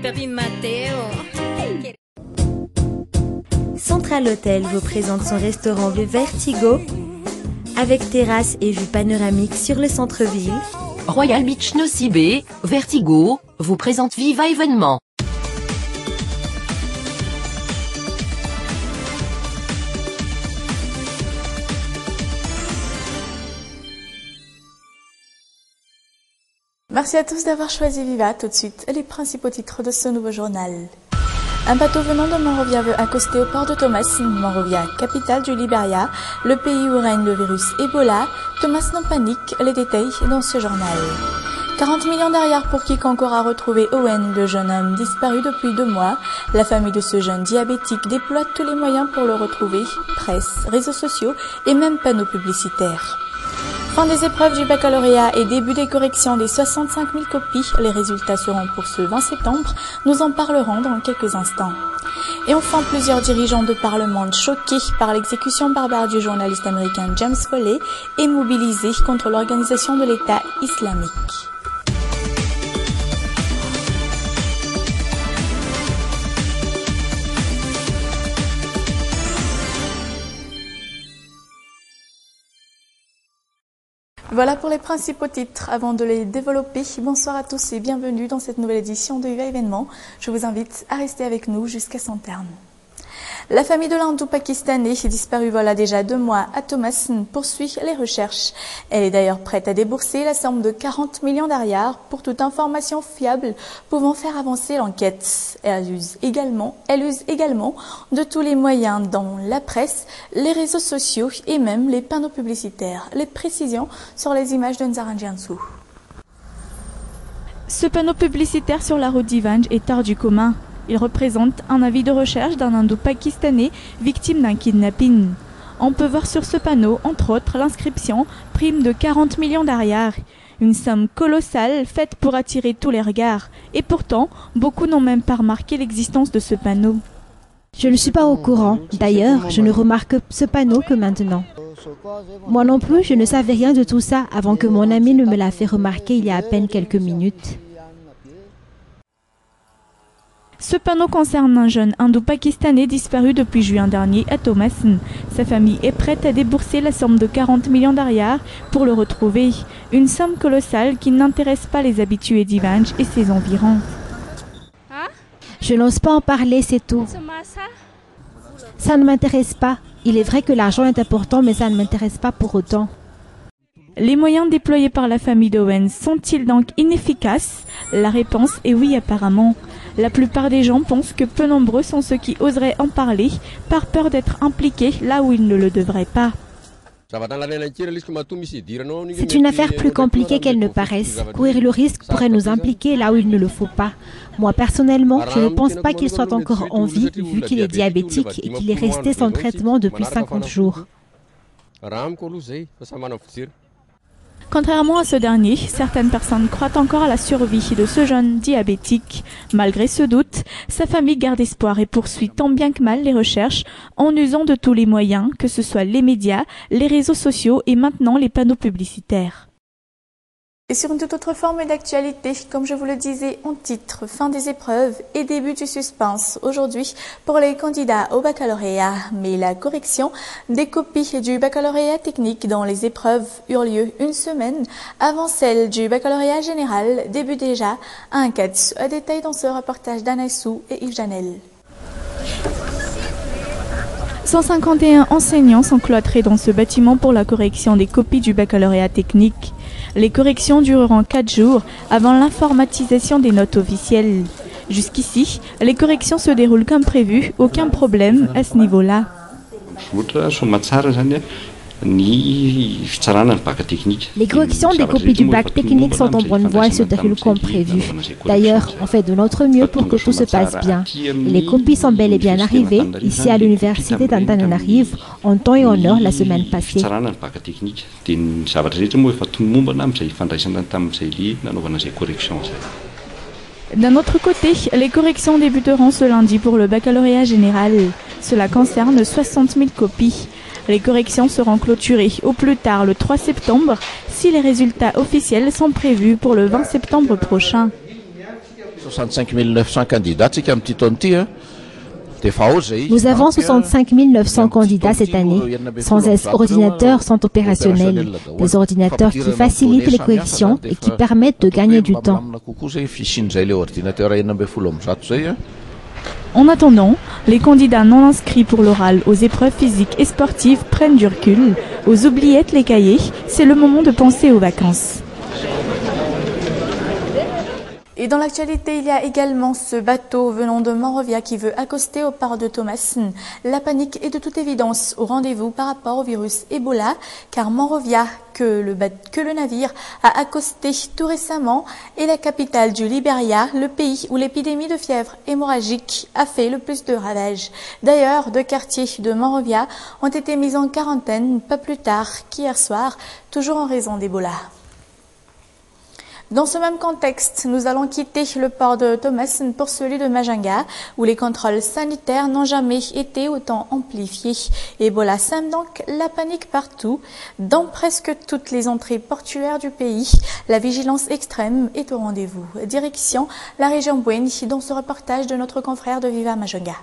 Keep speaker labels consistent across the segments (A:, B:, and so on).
A: Papi Mateo.
B: Central Hotel vous présente son restaurant Le Vertigo avec terrasse et vue panoramique sur le centre-ville.
C: Royal Beach Nosy Vertigo vous présente Viva événement.
D: Merci à tous d'avoir choisi Viva. Tout de suite, les principaux titres de ce nouveau journal. Un bateau venant de Monrovia veut accoster au port de Thomas, Monrovia, capitale du Libéria, le pays où règne le virus Ebola. Thomas n'en panique, les détails dans ce journal. 40 millions derrière pour quiconque aura retrouvé Owen, le jeune homme disparu depuis 2 mois. La famille de ce jeune diabétique déploie tous les moyens pour le retrouver. Presse, réseaux sociaux et même panneaux publicitaires. Fin des épreuves du baccalauréat et début des corrections des 65 000 copies. Les résultats seront pour ce 20 septembre. Nous en parlerons dans quelques instants. Et enfin, plusieurs dirigeants de parlement choqués par l'exécution barbare du journaliste américain James Foley et mobilisés contre l'organisation de l'État islamique. Voilà pour les principaux titres. Avant de les développer, bonsoir à tous et bienvenue dans cette nouvelle édition de Viva Événement. Je vous invite à rester avec nous jusqu'à son terme. La famille de l'Hindou-Pakistanais disparu voilà déjà 2 mois à Thomas poursuit les recherches. Elle est d'ailleurs prête à débourser la somme de 40 millions d'ariars pour toute information fiable pouvant faire avancer l'enquête. Elle use également de tous les moyens dont la presse, les réseaux sociaux et même les panneaux publicitaires. Les précisions sur les images de Nzaran Jiansou.
E: Ce panneau publicitaire sur la route d'Ivanj est hors du commun. Il représente un avis de recherche d'un Indo-Pakistanais victime d'un kidnapping. On peut voir sur ce panneau, entre autres, l'inscription « Prime de 40 millions d'ariars ». Une somme colossale faite pour attirer tous les regards. Et pourtant, beaucoup n'ont même pas remarqué l'existence de ce panneau.
F: Je ne suis pas au courant. D'ailleurs, je ne remarque ce panneau que maintenant. Moi non plus, je ne savais rien de tout ça avant que mon ami ne me l'a fait remarquer il y a à peine quelques minutes.
E: Ce panneau concerne un jeune Indo-Pakistanais disparu depuis juin dernier à Thomas. Sa famille est prête à débourser la somme de 40 millions d'ariars pour le retrouver. Une somme colossale qui n'intéresse pas les habitués d'Ivanj et ses environs.
F: Je n'ose pas en parler, c'est tout. Ça ne m'intéresse pas. Il est vrai que l'argent est important, mais ça ne m'intéresse pas pour autant.
E: Les moyens déployés par la famille d'Owen sont-ils donc inefficaces? La réponse est oui apparemment. La plupart des gens pensent que peu nombreux sont ceux qui oseraient en parler par peur d'être impliqués là où ils ne le devraient pas.
F: C'est une affaire plus compliquée qu'elle ne paraisse. Courir le risque pourrait nous impliquer là où il ne le faut pas. Moi personnellement, je ne pense pas qu'il soit encore en vie vu qu'il est diabétique et qu'il est resté sans traitement depuis 50 jours.
E: Contrairement à ce dernier, certaines personnes croient encore à la survie de ce jeune diabétique. Malgré ce doute, sa famille garde espoir et poursuit tant bien que mal les recherches en usant de tous les moyens, que ce soit les médias, les réseaux sociaux et maintenant les panneaux publicitaires.
D: Et sur une toute autre forme d'actualité, comme je vous le disais en titre, fin des épreuves et début du suspense aujourd'hui pour les candidats au baccalauréat. Mais la correction des copies du baccalauréat technique dans les épreuves eurent lieu une semaine avant celle du baccalauréat général débute déjà à un catch. À détail dans ce reportage d'Anassou et Yves Janel.
E: 151 enseignants sont cloîtrés dans ce bâtiment pour la correction des copies du baccalauréat technique. Les corrections dureront 4 jours avant l'informatisation des notes officielles. Jusqu'ici, les corrections se déroulent comme prévu, aucun problème à ce niveau-là.
F: Les corrections des copies du bac technique sont en bonne voie et se déroulent comme prévu. D'ailleurs, on fait de notre mieux pour que tout se passe bien. Et les copies sont bel et bien arrivées ici à l'université d'Antananarivo en temps et en heure la semaine passée.
E: D'un autre côté, les corrections débuteront ce lundi pour le baccalauréat général. Cela concerne 60 000 copies. Les corrections seront clôturées au plus tard le 3 septembre si les résultats officiels sont prévus pour le 20 septembre prochain.
A: 65 900 candidats qui un petit tonti.
F: Nous avons 65 900 candidats cette année. 100 ordinateurs sont opérationnels. Des ordinateurs qui facilitent les corrections et qui permettent de gagner du temps.
E: En attendant, les candidats non inscrits pour l'oral aux épreuves physiques et sportives prennent du recul. Aux oubliettes les cahiers, c'est le moment de penser aux vacances.
D: Et dans l'actualité, il y a également ce bateau venant de Monrovia qui veut accoster au port de Thomasin. La panique est de toute évidence au rendez-vous par rapport au virus Ebola, car Monrovia, que le navire a accosté tout récemment, est la capitale du Libéria, le pays où l'épidémie de fièvre hémorragique a fait le plus de ravages. D'ailleurs, 2 quartiers de Monrovia ont été mis en quarantaine pas plus tard qu'hier soir, toujours en raison d'Ebola. Dans ce même contexte, nous allons quitter le port de Thomasin pour celui de Majinga, où les contrôles sanitaires n'ont jamais été autant amplifiés. Ebola sème donc la panique partout, dans presque toutes les entrées portuaires du pays. La vigilance extrême est au rendez-vous. Direction la région Bweni, dans ce reportage de notre confrère de Viva Majinga.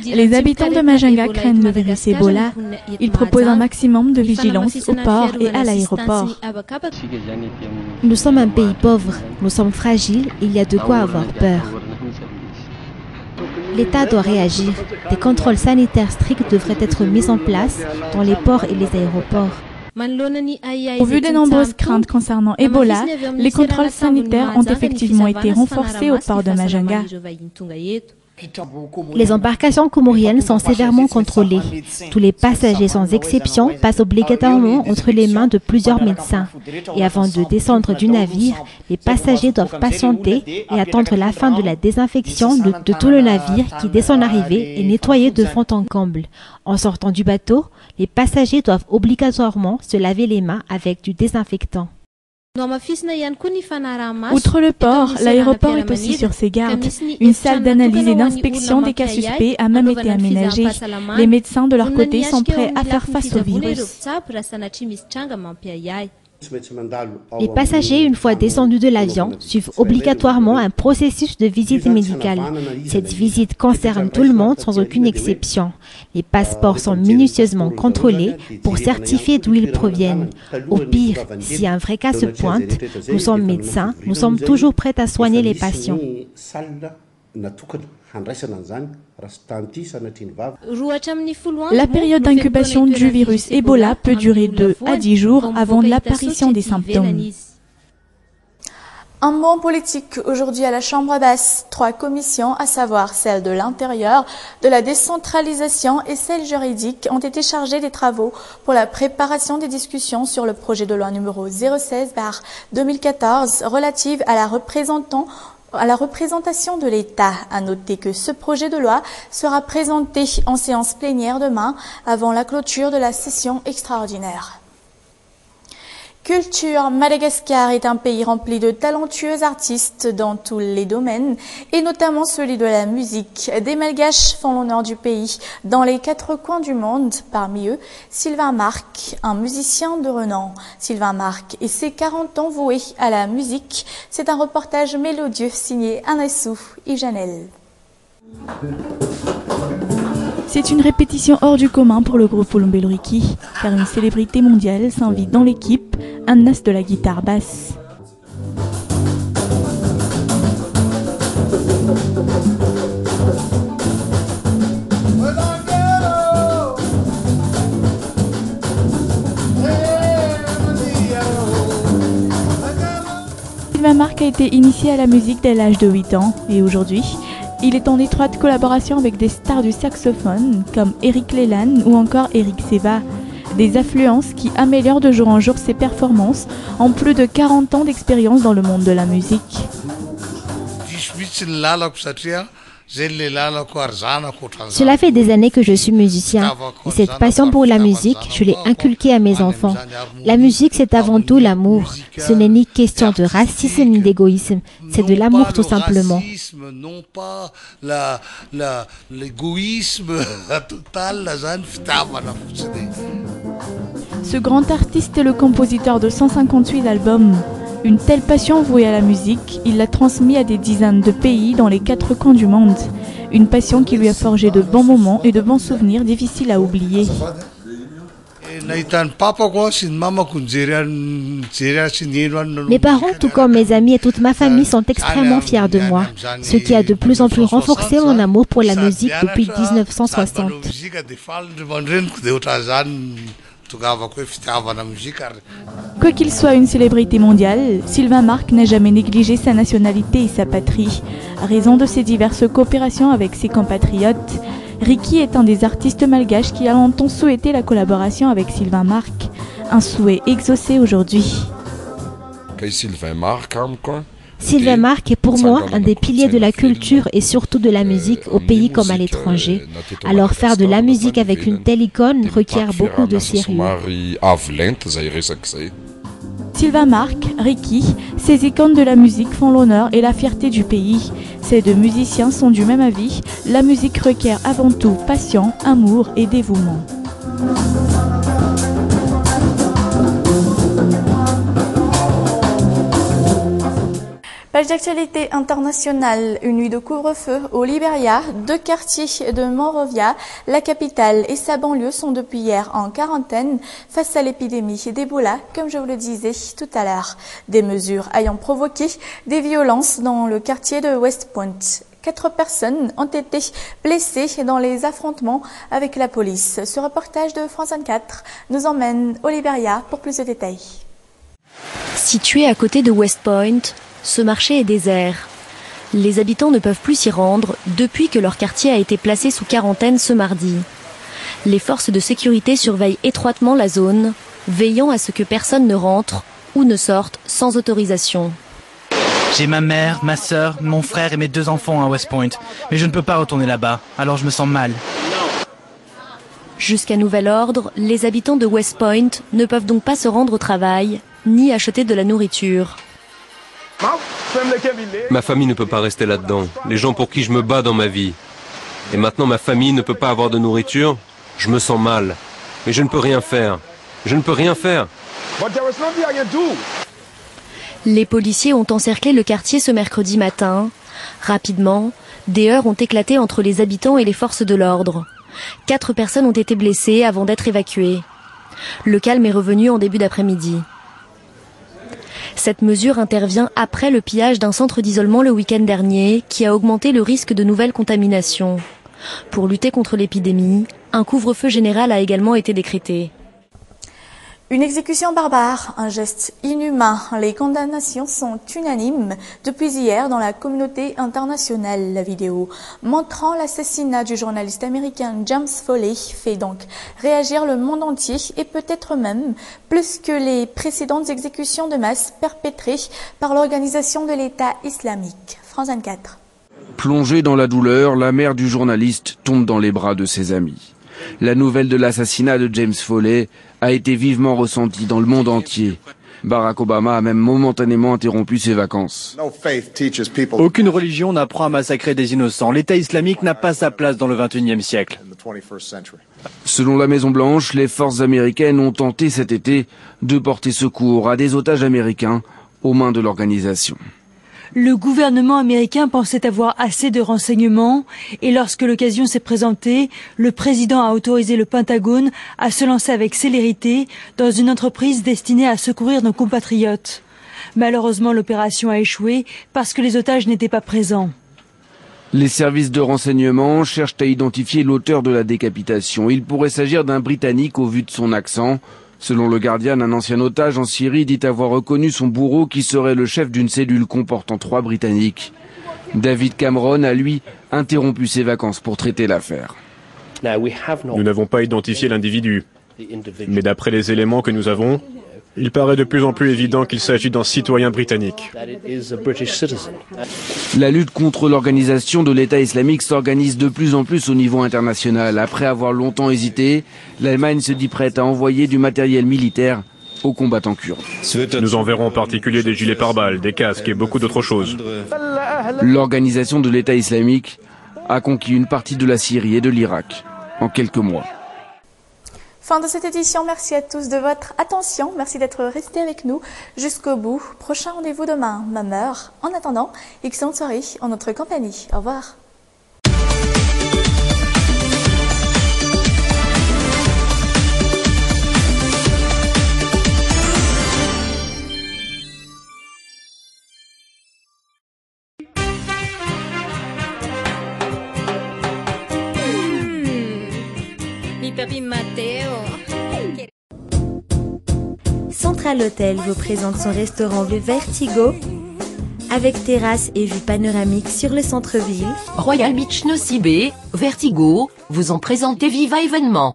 E: Les habitants de Majinga craignent le virus Ebola. Ils proposent un maximum de vigilance au port et à l'aéroport.
F: Nous sommes un pays pauvre, nous sommes fragiles et il y a de quoi avoir peur. L'État doit réagir. Des contrôles sanitaires stricts devraient être mis en place dans les ports et les aéroports.
E: Au vu des nombreuses craintes concernant Ebola, les contrôles sanitaires ont effectivement été renforcés au port de Majinga.
F: Les embarcations comoriennes sont sévèrement contrôlées. Tous les passagers sans exception passent obligatoirement entre les mains de plusieurs médecins. Et avant de descendre du navire, les passagers doivent patienter et attendre la fin de la désinfection de tout le navire qui, dès son arrivée, est nettoyé de fond en comble. En sortant du bateau, les passagers doivent obligatoirement se laver les mains avec du désinfectant.
E: Outre le port, l'aéroport est aussi sur ses gardes. Une salle d'analyse et d'inspection des cas suspects a même été aménagée. Les médecins de leur côté sont prêts à faire face au virus.
F: Les passagers, une fois descendus de l'avion, suivent obligatoirement un processus de visite médicale. Cette visite concerne tout le monde sans aucune exception. Les passeports sont minutieusement contrôlés pour certifier d'où ils proviennent. Au pire, si un vrai cas se pointe, nous sommes médecins, nous sommes toujours prêts à soigner les patients.
E: La période d'incubation du virus Ebola peut durer 2 à 10 jours avant l'apparition des symptômes.
D: Un mot politique aujourd'hui à la Chambre basse. 3 commissions, à savoir celle de l'intérieur, de la décentralisation et celle juridique, ont été chargées des travaux pour la préparation des discussions sur le projet de loi numéro 016/2014 relative à la représentation de l'État. À noter que ce projet de loi sera présenté en séance plénière demain avant la clôture de la session extraordinaire. Culture, Madagascar est un pays rempli de talentueux artistes dans tous les domaines, et notamment celui de la musique. Des Malgaches font l'honneur du pays dans les 4 coins du monde. Parmi eux, Sylvain Marc, un musicien de renom. Sylvain Marc et ses 40 ans voués à la musique. C'est un reportage mélodieux signé Anassou Ijanel.
E: C'est une répétition hors du commun pour le groupe Olombeloriki, car une célébrité mondiale s'invite dans l'équipe, un as de la guitare basse. Sylvain Marc a été initié à la musique dès l'âge de 8 ans et aujourd'hui, il est en étroite collaboration avec des stars du saxophone comme Eric Leland ou encore Eric Seva. Des influences qui améliorent de jour en jour ses performances en plus de 40 ans d'expérience dans le monde de la musique.
F: Cela fait des années que je suis musicien et cette passion pour la musique, je l'ai inculquée à mes enfants. La musique, c'est avant tout l'amour. Ce n'est ni question de racisme ni d'égoïsme, c'est de l'amour tout simplement.
G: Non pas l'égoïsme total.
E: Ce grand artiste est le compositeur de 158 albums. Une telle passion vouée à la musique, il l'a transmise à des dizaines de pays dans les 4 coins du monde. Une passion qui lui a forgé de bons moments et de bons souvenirs difficiles à oublier.
F: Mes parents, tout comme mes amis et toute ma famille, sont extrêmement fiers de moi, ce qui a de plus en plus renforcé mon amour pour la musique depuis 1960.
E: Quoi qu'il soit une célébrité mondiale, Sylvain Marc n'a jamais négligé sa nationalité et sa patrie. À raison de ses diverses coopérations avec ses compatriotes, Ricky est un des artistes malgaches qui a longtemps souhaité la collaboration avec Sylvain Marc. Un souhait exaucé aujourd'hui.
F: Sylvain Marc est pour moi un des piliers de la culture et surtout de la musique au pays comme à l'étranger. Alors faire de la musique avec une telle icône requiert beaucoup de sérieux.
E: Sylvain Marc, Ricky, ces icônes de la musique font l'honneur et la fierté du pays. Ces deux musiciens sont du même avis, la musique requiert avant tout passion, amour et dévouement.
D: Page d'actualité internationale, une nuit de couvre-feu au Libéria, 2 quartiers de Monrovia, la capitale et sa banlieue sont depuis hier en quarantaine face à l'épidémie d'Ebola, comme je vous le disais tout à l'heure. Des mesures ayant provoqué des violences dans le quartier de West Point. 4 personnes ont été blessées dans les affrontements avec la police. Ce reportage de France 24 nous emmène au Libéria pour plus de détails.
C: Situé à côté de West Point, ce marché est désert. Les habitants ne peuvent plus s'y rendre depuis que leur quartier a été placé sous quarantaine ce mardi. Les forces de sécurité surveillent étroitement la zone, veillant à ce que personne ne rentre ou ne sorte sans autorisation.
H: J'ai ma mère, ma sœur, mon frère et mes 2 enfants à West Point, mais je ne peux pas retourner là-bas, alors je me sens mal.
C: Jusqu'à nouvel ordre, les habitants de West Point ne peuvent donc pas se rendre au travail, ni acheter de la nourriture.
I: Ma famille ne peut pas rester là-dedans. Les gens pour qui je me bats dans ma vie. Et maintenant ma famille ne peut pas avoir de nourriture. Je me sens mal. Mais je ne peux rien faire. Je ne peux rien faire.
C: Les policiers ont encerclé le quartier ce mercredi matin. Rapidement, des heurts ont éclaté entre les habitants et les forces de l'ordre. 4 personnes ont été blessées avant d'être évacuées. Le calme est revenu en début d'après-midi. Cette mesure intervient après le pillage d'un centre d'isolement le week-end dernier qui a augmenté le risque de nouvelles contaminations. Pour lutter contre l'épidémie, un couvre-feu général a également été décrété.
D: Une exécution barbare, un geste inhumain. Les condamnations sont unanimes depuis hier dans la communauté internationale. La vidéo montrant l'assassinat du journaliste américain James Foley fait donc réagir le monde entier et peut-être même plus que les précédentes exécutions de masse perpétrées par l'organisation de l'État islamique. France 24.
J: Plongée dans la douleur, la mère du journaliste tombe dans les bras de ses amis. La nouvelle de l'assassinat de James Foley a été vivement ressentie dans le monde entier. Barack Obama a même momentanément interrompu ses vacances.
K: Aucune religion n'apprend à massacrer des innocents. L'État islamique n'a pas sa place dans le XXIe siècle.
J: Selon la Maison-Blanche, les forces américaines ont tenté cet été de porter secours à des otages américains aux mains de l'organisation.
L: Le gouvernement américain pensait avoir assez de renseignements et lorsque l'occasion s'est présentée, le président a autorisé le Pentagone à se lancer avec célérité dans une entreprise destinée à secourir nos compatriotes. Malheureusement, l'opération a échoué parce que les otages n'étaient pas présents.
J: Les services de renseignement cherchent à identifier l'auteur de la décapitation. Il pourrait s'agir d'un Britannique au vu de son accent. Selon le Guardian, un ancien otage en Syrie dit avoir reconnu son bourreau qui serait le chef d'une cellule comportant 3 Britanniques. David Cameron a, lui, interrompu ses vacances pour traiter l'affaire.
M: Nous n'avons pas identifié l'individu, mais d'après les éléments que nous avons, il paraît de plus en plus évident qu'il s'agit d'un citoyen britannique.
J: La lutte contre l'organisation de l'État islamique s'organise de plus en plus au niveau international. Après avoir longtemps hésité, l'Allemagne se dit prête à envoyer du matériel militaire aux combattants kurdes.
M: Nous enverrons en particulier des gilets pare-balles, des casques et beaucoup d'autres choses.
J: L'organisation de l'État islamique a conquis une partie de la Syrie et de l'Irak en quelques mois.
D: Fin de cette édition, merci à tous de votre attention, merci d'être restés avec nous jusqu'au bout. Prochain rendez-vous demain, même heure. En attendant, excellente soirée en notre compagnie. Au revoir.
B: Central Hôtel vous présente son restaurant Le Vertigo avec terrasse et vue panoramique sur le centre-ville.
N: Royal Beach Nosy Be, Vertigo, vous en présentez Viva événement.